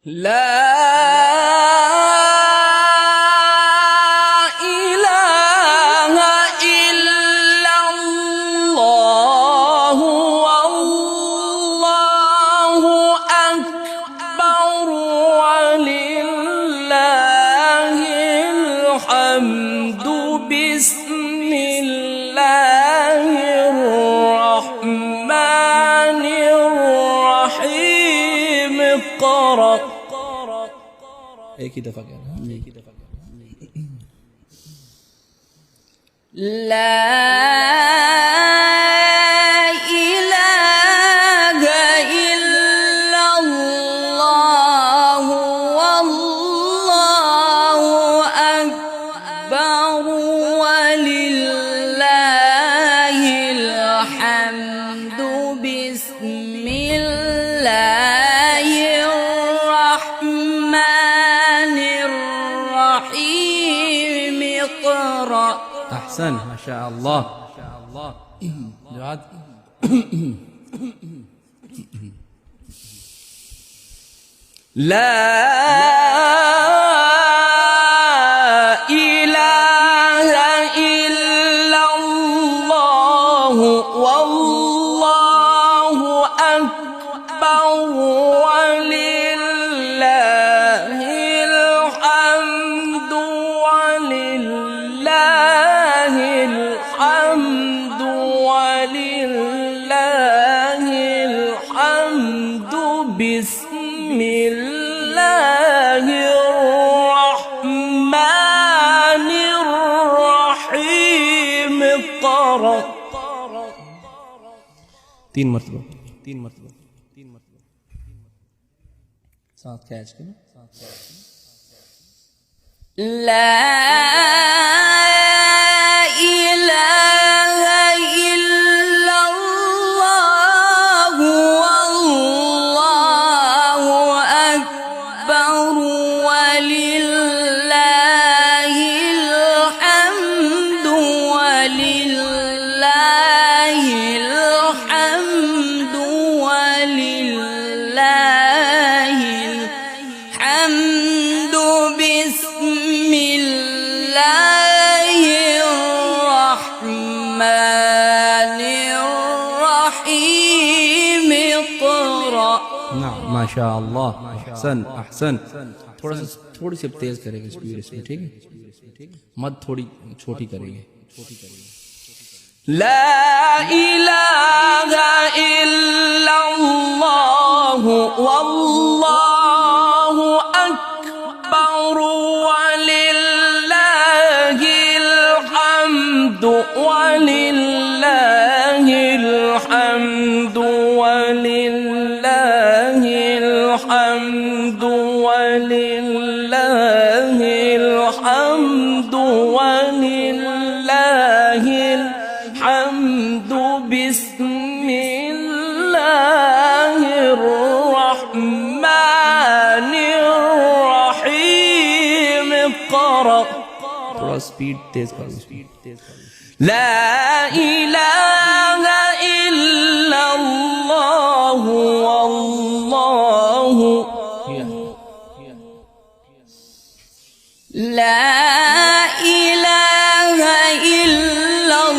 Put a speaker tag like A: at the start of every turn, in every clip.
A: لا إله إلا الله والله أكبر ولله الحمد بسم الله الرحمن الرحيم اقرأ एक ही दफा कहना ला इलाहा इल्लल्लाह वल्लाहु अकबर वलिल्लाहिल हम्दु बिस्मिल्लाहिर रहमानिर रहीम इक़रा अहसन माशा अल्लाह ला इलाहा इल्लल्लाह वल्लाहु अकबर वलिल्लाहिल हम्दु वलिल्लाहिल हम्दु वलिल्लाहिल हम्दु बिस्मिल्लाहिर रहमानिर रहीम इक़रा तीन मरतबा साथ कैच करो ला इलाहा इल्लल्लाह वल्लाहु अकबर वलिल्लाहिल हम्दु वलिल्लाहिल हम्दु वलिल्लाहिल हम्दु बिस्मिल्लाहिर रहमानिर रहीम इक़रा नाम माशा अल्लाह अहसन अहसन थोड़ी सी तेज करेंगे स्पीड इसमें ठीक है मत थोड़ी छोटी करेंगे ला इलाहा इल्लल्लाह वल्लाहु अकबर वलिल्लाहिल हम्दु वलिल्लाहिल हम्दु वलिल्लाहिल हम्दु वलिल्लाहिल हम्दु वलिल्लाहिल हम्दु बिस्मिल्लाहिर रहमानिर रहीम इक़रा थोड़ा स्पीड तेज करो ला इलाहा इल्लल्लाह वल्लाहु ला इलाहा इल्लल्लाह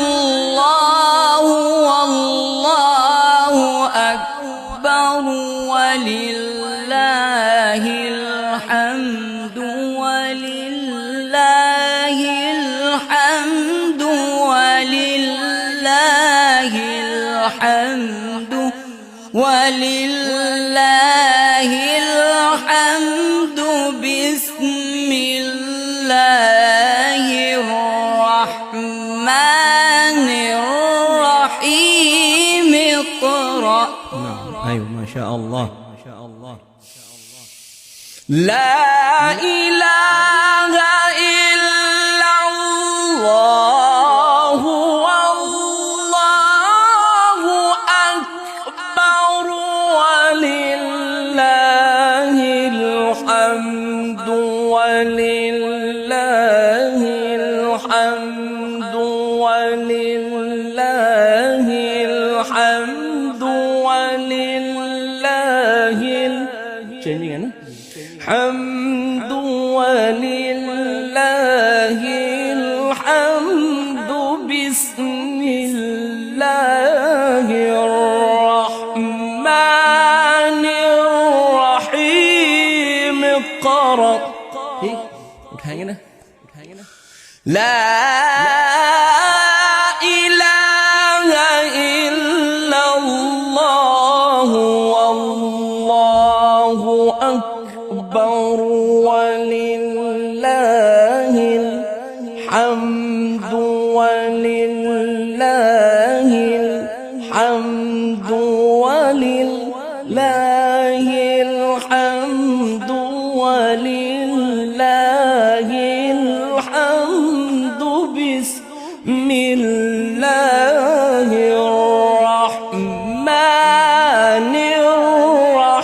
A: वल्लाहु अकबर वलिल्लाहिल हम्दु वलिल्लाहिल हम्दु वलिल्लाहिल हम्दु वलिल्लाहिल हम्दु बिस्मिल्लाहिर रहमानिर रहीम इक़रा अय्यो माशा अल्लाह ला इलाहा इल्लल्लाह वल्लाहु अकबर वलिल्लाहिल हम्दु वलिल्लाहिल हम्दु वलिल्लाहिल हम्दु वलिल्लाहिल चेंजिंग है ना حمد ولله الحمد بسم الله الرحمن الرحيم اقرأ uठाएंगे ना لا إله إلا الله والله أكبر ولله الحمد ولله الحمد ولله الحمد ولله الحمد بسم الله الرحمن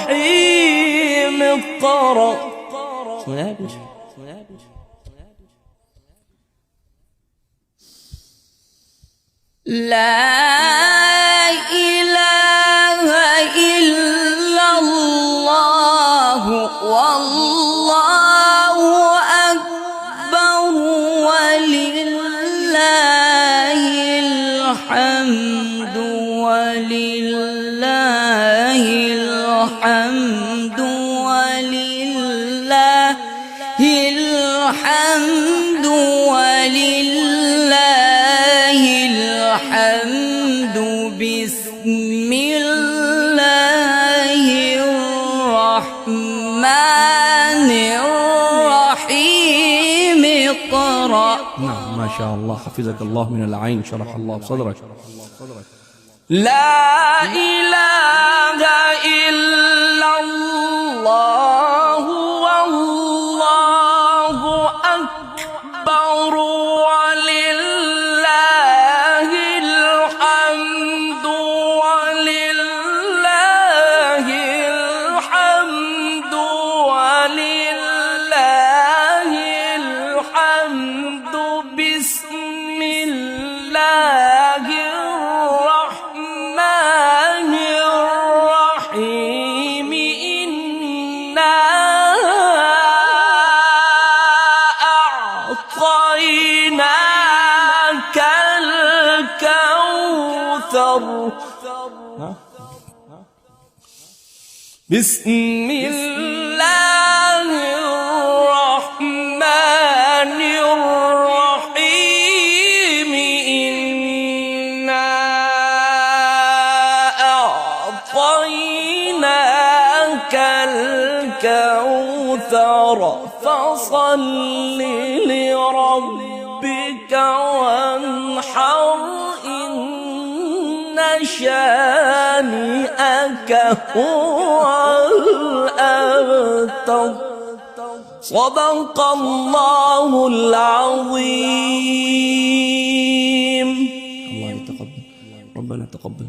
A: الرحيم اقرأ لا إله إلا الله والله أكبر ولله الحمد ولله الحمد ولله الحمد ولله الحمد بسم الله الرحمن الرحيم اقرأ. نعم ما شاء الله حفظك الله من العين شرح الله صدرك. لا إله إلا الله والله أكبر ولله الحمد ولله الحمد ولله الحمد بسم الله الرحمن الرحيم إنا أعطيناك الكوثر بسم الله الرحمن الرحيم إنا أعطيناك الكوثر فصل لربك وانحر إن شانئك هو الأبتر. صدق الله العظيم. الله يتقبل ربنا تقبل.